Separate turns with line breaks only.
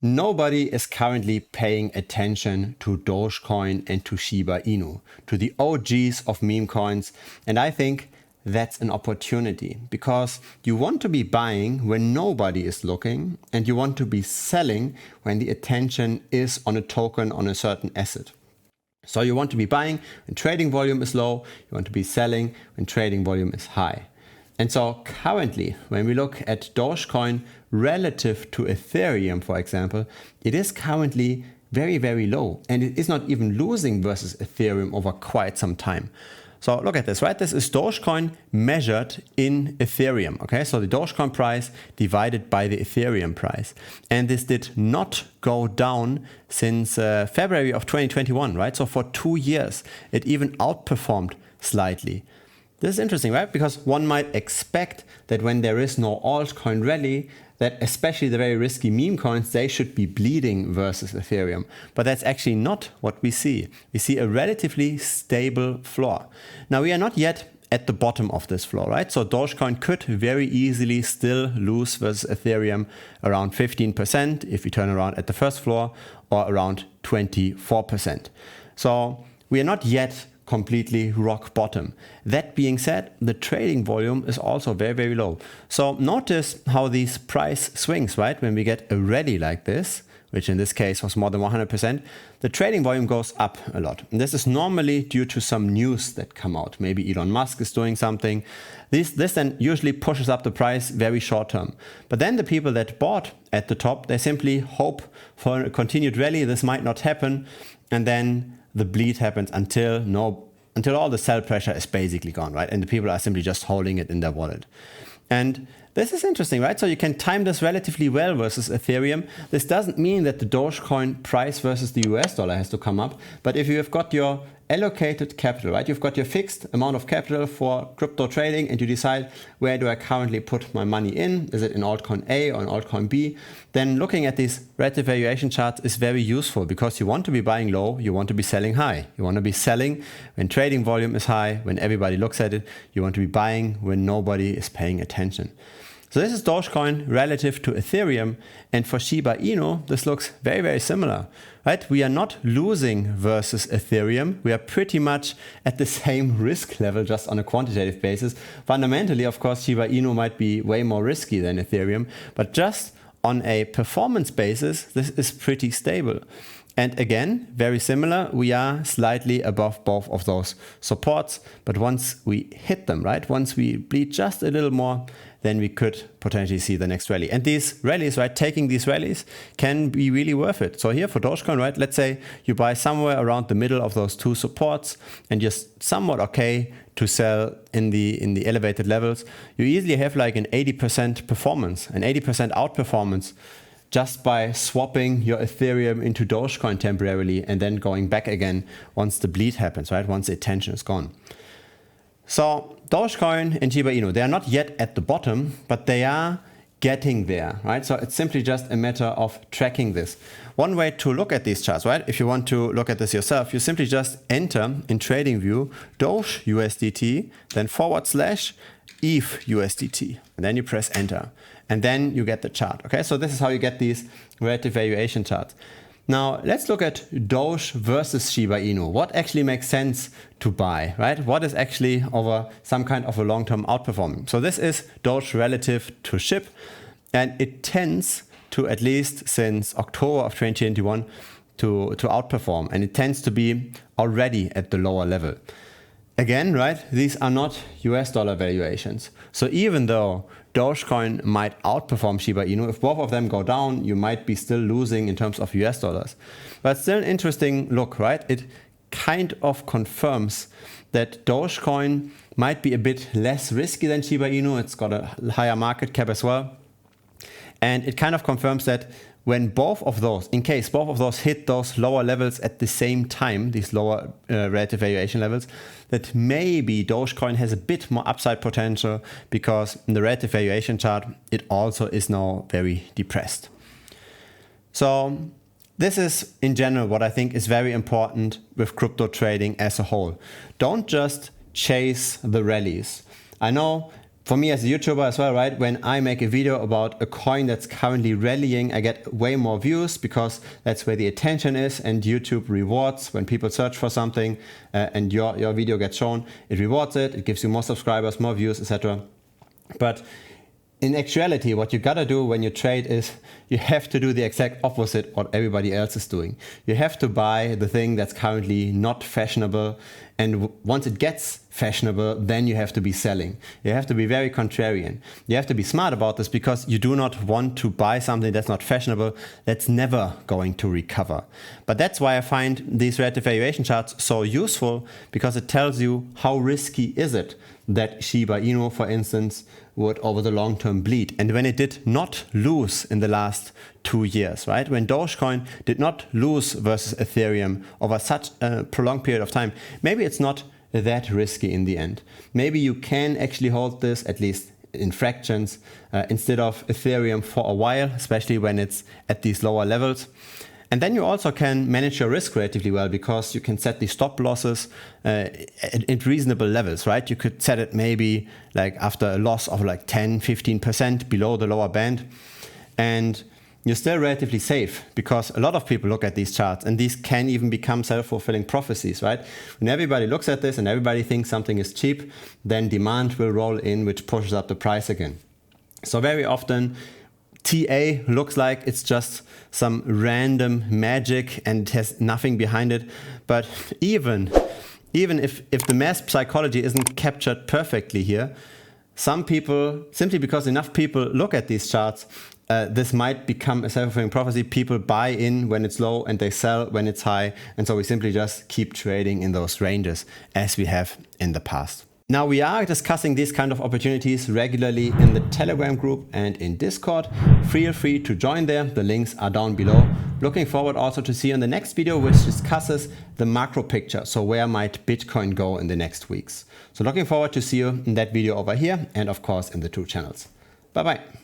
Nobody is currently paying attention to Dogecoin and to Shiba Inu, to the OGs of meme coins. And I think that's an opportunity because you want to be buying when nobody is looking and you want to be selling when the attention is on a token, on a certain asset. So you want to be buying when trading volume is low, you want to be selling when trading volume is high. And so currently, when we look at Dogecoin relative to Ethereum, for example, it is currently very, very low. And it is not even losing versus Ethereum over quite some time. So look at this, right? This is Dogecoin measured in Ethereum, okay? So the Dogecoin price divided by the Ethereum price. And this did not go down since February of 2021, right? So for 2 years, it even outperformed slightly. This is interesting, right? Because one might expect that when there is no altcoin rally, that especially the very risky meme coins, they should be bleeding versus Ethereum. But that's actually not what we see. We see a relatively stable floor. Now, we are not yet at the bottom of this floor, right? So Dogecoin could very easily still lose versus Ethereum around 15% if we turn around at the first floor, or around 24%. So we are not yet completely rock bottom. That being said, the trading volume is also very, very low. So notice how these price swings, right? When we get a rally like this, which in this case was more than 100%, the trading volume goes up a lot. And this is normally due to some news that come out. Maybe Elon Musk is doing something. This then usually pushes up the price very short term. But then the people that bought at the top, they simply hope for a continued rally. This might not happen. And then the bleed happens until all the sell pressure is basically gone, right? And the people are simply just holding it in their wallet. And this is interesting, right? So you can time this relatively well versus Ethereum. This doesn't mean that the Dogecoin price versus the US dollar has to come up. But if you have got your allocated capital, right? You've got your fixed amount of capital for crypto trading and you decide, where do I currently put my money in? Is it in altcoin A or in altcoin B? Then looking at these relative valuation charts is very useful because you want to be buying low, you want to be selling high. You want to be selling when trading volume is high, when everybody looks at it. You want to be buying when nobody is paying attention. So this is Dogecoin relative to Ethereum, and for Shiba Inu, this looks very, very similar, right? We are not losing versus Ethereum. We are pretty much at the same risk level, just on a quantitative basis. Fundamentally, of course, Shiba Inu might be way more risky than Ethereum, but just on a performance basis, this is pretty stable. And again, very similar, we are slightly above both of those supports, but once we hit them, right, once we bleed just a little more, then we could potentially see the next rally. And these rallies, right, taking these rallies can be really worth it. So here for Dogecoin, right, let's say you buy somewhere around the middle of those two supports and you're somewhat okay to sell in the elevated levels. You easily have like an 80% performance, an 80% outperformance, just by swapping your Ethereum into Dogecoin temporarily and then going back again once the bleed happens, right? Once the attention is gone. So Dogecoin and Shiba Inu, they are not yet at the bottom, but they are getting there, right? So it's simply just a matter of tracking this. One way to look at these charts, right? If you want to look at this yourself, you simply just enter in TradingView Doge USDT, then / ETH USDT, and then you press enter. And then you get the chart, okay? So this is how you get these relative valuation charts. Now, let's look at Doge versus Shiba Inu. What actually makes sense to buy, right? What is actually over some kind of a long-term outperforming? So this is Doge relative to Shib, and it tends to, at least since October of 2021, to outperform, and it tends to be already at the lower level. Again, right, these are not US dollar valuations. So even though Dogecoin might outperform Shiba Inu, if both of them go down, you might be still losing in terms of US dollars. But still an interesting look, right? It kind of confirms that Dogecoin might be a bit less risky than Shiba Inu. It's got a higher market cap as well. And it kind of confirms that when both of those, in case both of those hit those lower levels at the same time, these lower relative valuation levels, that maybe Dogecoin has a bit more upside potential because in the relative valuation chart, it also is now very depressed. So this is in general what I think is very important with crypto trading as a whole. Don't just chase the rallies. I know for me as a YouTuber as well, right? When I make a video about a coin that's currently rallying, I get way more views because that's where the attention is, and YouTube rewards when people search for something and your video gets shown. It rewards it, it gives you more subscribers, more views, etc. But in actuality, what you gotta do when you trade is you have to do the exact opposite what everybody else is doing. You have to buy the thing that's currently not fashionable, and once it gets fashionable, then you have to be selling. You have to be very contrarian. You have to be smart about this because you do not want to buy something that's not fashionable, that's never going to recover. But that's why I find these relative valuation charts so useful, because it tells you how risky is it that Shiba Inu, for instance, would over the long term bleed. And when it did not lose in the last 2 years, right? When Dogecoin did not lose versus Ethereum over such a prolonged period of time, maybe it's not that risky in the end. Maybe you can actually hold this, at least in fractions, instead of Ethereum for a while, especially when it's at these lower levels. And then you also can manage your risk relatively well, because you can set the stop losses at reasonable levels, right? You could set it maybe like after a loss of like 10-15% below the lower band, and you're still relatively safe, because a lot of people look at these charts and these can even become self-fulfilling prophecies, right? When everybody looks at this and everybody thinks something is cheap, then demand will roll in, which pushes up the price again. So very often TA looks like it's just some random magic and has nothing behind it. But even if the mass psychology isn't captured perfectly here, some people, simply because enough people look at these charts, this might become a self-fulfilling prophecy. People buy in when it's low and they sell when it's high. And so we simply just keep trading in those ranges as we have in the past. Now, we are discussing these kind of opportunities regularly in the Telegram group and in Discord. Feel free to join there. The links are down below. Looking forward also to see you in the next video, which discusses the macro picture. So where might Bitcoin go in the next weeks? So looking forward to see you in that video over here, and of course in the two channels. Bye bye.